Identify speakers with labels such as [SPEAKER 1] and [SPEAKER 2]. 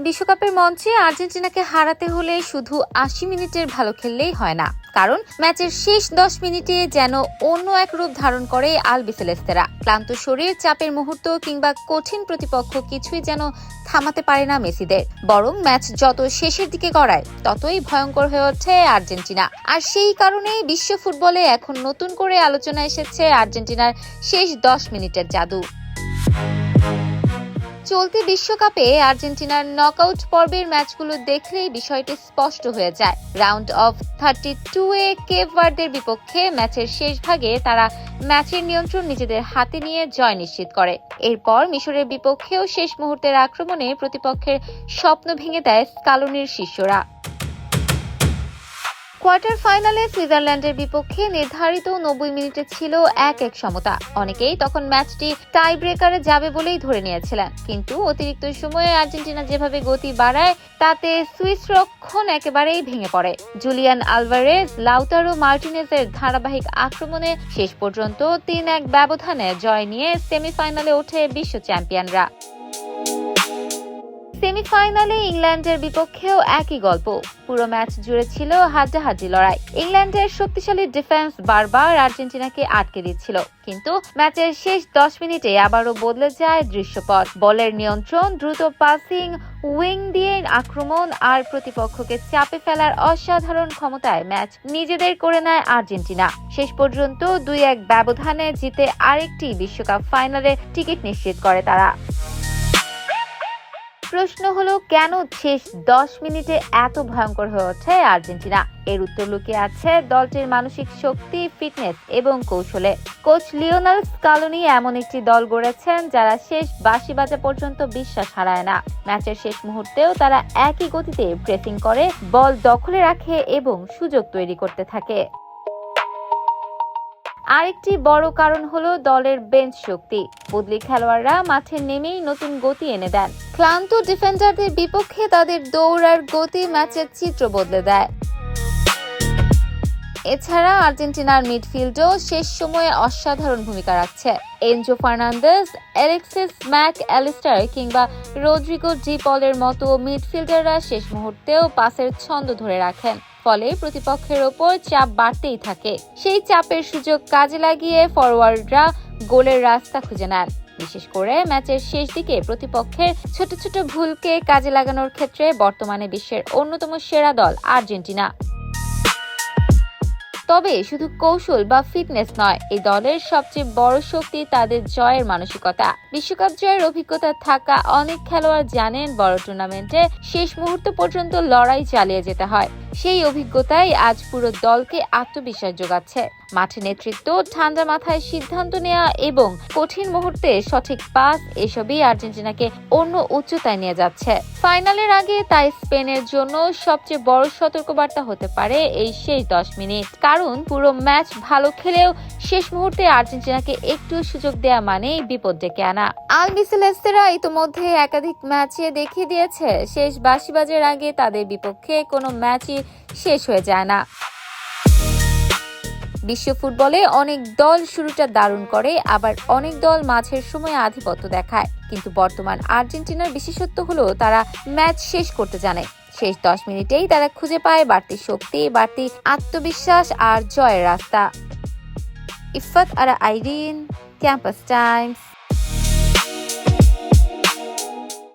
[SPEAKER 1] বিশ্বকাপের মঞ্চে আর্জেন্টিনাকে হারাতে হলে শুধু ৮০ মিনিটের ভালো খেললেই হয় না, কারণ ম্যাচের শেষ ১০ মিনিটে যেন অন্য এক রূপ ধারণ করে আলবিসেলেস্তেরা। ক্লান্ত শরীর, চাপের মুহূর্ত কিংবা কঠিন প্রতিপক্ষ কিছুই যেন থামাতে পারে না মেসিদের। বরং ম্যাচ যত শেষের দিকে গড়ায় ততই ভয়ঙ্কর হয়ে ওঠে আর্জেন্টিনা। আর সেই কারণেই বিশ্ব ফুটবলে এখন নতুন করে আলোচনা এসেছে আর্জেন্টিনার শেষ ১০ মিনিটের জাদু। চলতি বিশ্বকাপে আর্জেন্টিনার নকআউট পর্বের ম্যাচগুলো দেখলেই বিষয়টি স্পষ্ট হয়ে যায়। রাউন্ড অফ 32-এ কেপ ভার্দের বিপক্ষে ম্যাচের শেষ ভাগে তারা ম্যাচের নিয়ন্ত্রণ নিজেদের হাতে নিয়ে জয় নিশ্চিত করে। এরপর মিশরের বিপক্ষেও শেষ মুহূর্তের আক্রমণে প্রতিপক্ষের স্বপ্ন ভেঙে দেয় স্কালোনির শিষ্যরা। কোয়ার্টার ফাইনালে সুইজারল্যান্ডের বিপক্ষে নির্ধারিত ৯০ মিনিটে ছিল ১-১ সমতা। অনেকেই তখন ম্যাচটি টাই ব্রেকারে যাবে বলেই ধরে নিয়েছিলেন, কিন্তু অতিরিক্ত সময়ে আর্জেন্টিনা যেভাবে গতি বাড়ায় তাতে সুইস রক্ষণ একেবারেই ভেঙে পড়ে। জুলিয়ান আলভারেজ, লাউতারো মার্টিনেজের ধারাবাহিক আক্রমণে শেষ পর্যন্ত ৩-১ ব্যবধানে জয় নিয়ে সেমিফাইনালে ওঠে বিশ্ব চ্যাম্পিয়নরা। সেমিফাইনালে ইংল্যান্ডের বিপক্ষেও একই গল্প। পুরো ম্যাচ জুড়ে ছিল হাড্ডাহাড্ডি লড়াই। ইংল্যান্ডের শক্তিশালী ডিফেন্স বারবার আর্জেন্টিনাকে আটকে দিচ্ছিল, কিন্তু ম্যাচের শেষ ১০ মিনিটে আবারও বদলে যায় দৃশ্যপট। বলের নিয়ন্ত্রণ, দ্রুত পাসিং, উইং দিয়ে আক্রমণ আর প্রতিপক্ষকে চাপে ফেলার অসাধারণ ক্ষমতায় ম্যাচ নিজেদের করে নেয় আর্জেন্টিনা। শেষ পর্যন্ত ২-১ ব্যবধানে জিতে আরেকটি বিশ্বকাপ ফাইনালে টিকিট নিশ্চিত করে তারা। প্রশ্ন হলো, কেন শেষ ১০ মিনিটে এত ভয়ঙ্কর হয়ে ওঠে আর্জেন্টিনা? এর উত্তর লুকিয়ে আছে দলটির মানসিক শক্তি, ফিটনেস এবং কৌশলে। কোচ লিওনেল স্কালোনি এমন একটি দল গড়েছেন যারা শেষ বাঁশি বাজা পর্যন্ত বিশ্বাস হারায় না। ম্যাচের শেষ মুহূর্তেও তারা একই গতিতে প্রেসিং করে, বল দখলে রাখে এবং সুযোগ তৈরি করতে থাকে। আরেকটি বড় কারণ হলো দলের বেঞ্চ শক্তি। বদলি খেলোয়াড়রা মাঠে নেমেই নতুন গতি এনে দেন। ক্লান্ত ডিফেন্ডারদের বিপক্ষে তাদের দৌড় আর গতি ম্যাচের চিত্র বদলে দেয়। এছাড়া আর্জেন্টিনার মিডফিল্ডও শেষ সময়ে অসাধারণ ভূমিকা রাখছে। Enzo Fernandez, Alexis Mac Allister কিংবা রদ্রিগো ডি পলের মতো মিডফিল্ডাররা শেষ মুহূর্তেও পাসের ছন্দ ধরে রাখেন। ফলে প্রতিপক্ষের ওপর চাপ বাড়তেই থাকে। সেই চাপের সুযোগ কাজে লাগিয়ে ফরওয়ার্ডরা গোলের রাস্তা খুঁজে নেন। বিশেষ করে ম্যাচের শেষ দিকে প্রতিপক্ষের ছোট ছোট ভুলকে কাজে লাগানোর ক্ষেত্রে বর্তমানে বিশ্বের অন্যতম সেরা দল আর্জেন্টিনা। তবে শুধু কৌশল বা ফিটনেস নয়, এই দলের সবচেয়ে বড় শক্তি তাদের জয়ের মানসিকতা। বিশ্বকাপ জয়ের অভিজ্ঞতা থাকা অনেক খেলোয়াড় জানেন বড় টুর্নামেন্টে শেষ মুহূর্ত পর্যন্ত লড়াই চালিয়ে যেতে হয়। সেই অভিজ্ঞতাই আজ পুরো দলকে আত্মবিশ্বাস যোগাচ্ছে। মাঠে নেতৃত্ব, ঠান্ডা মাথায় সিদ্ধান্ত নেওয়া এবং কঠিন মুহূর্তে সঠিক পাস, এসবই আর্জেন্টিনাকে অন্য উচ্চতায় নিয়ে যাচ্ছে। ফাইনালের আগে তাই স্পেনের জন্য সবচেয়ে বড় সতর্কবার্তা হতে পারে এই শেষ ১০ মিনিট। কারণ পুরো ম্যাচ ভালো খেলেও শেষ মুহূর্তে আর্জেন্টিনাকে একটু সুযোগ দেয়া মানেই বিপদ ডেকে আনা। আলবিসেলেস্তেরা ইতোমধ্যে একাধিক ম্যাচে দেখিয়ে দিয়েছে শেষ বাঁশি বাজার আগে তাদের বিপক্ষে কোনো ম্যাচই শেষ হয়ে যায় না। বিশ্ব ফুটবলে অনেক দল শুরুটা দারুণ করে, আবার অনেক দল মাঝের সময় আধিপত্য দেখায়, কিন্তু বর্তমান আর্জেন্টিনার বিশেষত্ব হলো তারা ম্যাচ শেষ করতে জানে। শেষ ১০ মিনিটেই তারা খুঁজে পায় বাড়তি শক্তি, বাড়তি আত্মবিশ্বাস আর জয়ের রাস্তা। ইফাত আরা আইরিন, ক্যাম্পাস টাইমস।